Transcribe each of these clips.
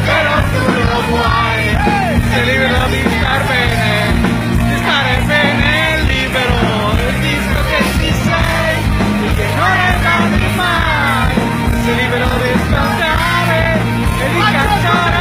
però tu lo vuoi, sei libero di star bene, di stare bene, libero del disco che ci sei, e che non è cade mai, sei libero di ascoltare e di cantare.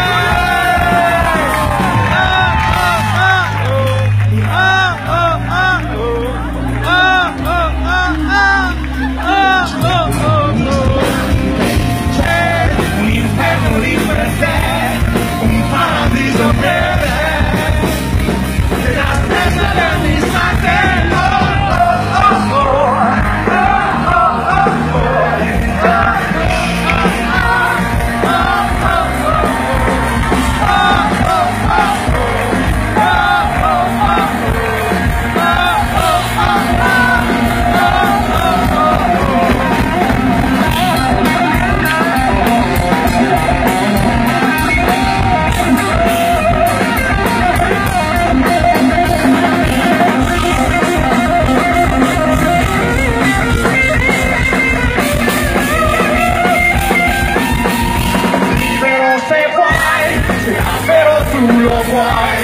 Tu lo vuoi,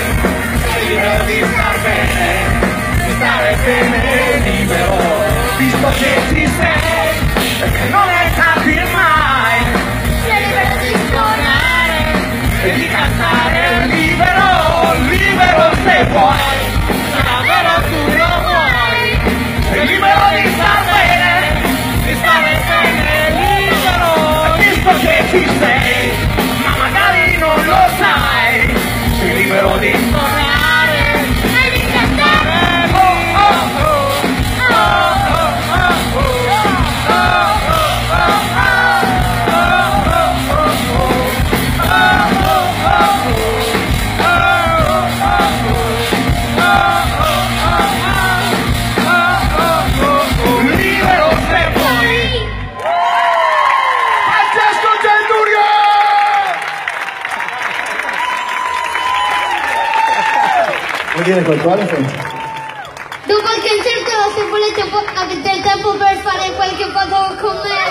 sei libero di star bene, di stare bene, libero, visto che ci sei, perché non è tardi mai, sei libero di suonare e di cantare, libero, libero se vuoi, davvero tu lo vuoi, sei libero di star bene, di stare bene, libero, visto che ci sei, ma magari non lo sai. Sei libero di suonare e di cantare. Oh, oh, oh. Oh, oh, oh, oh. Libero se vuoi. Francesco Genturio! Vuoi dire qualcosa? Dopo il concerto, se volete, avete il tempo per fare qualche foto con me.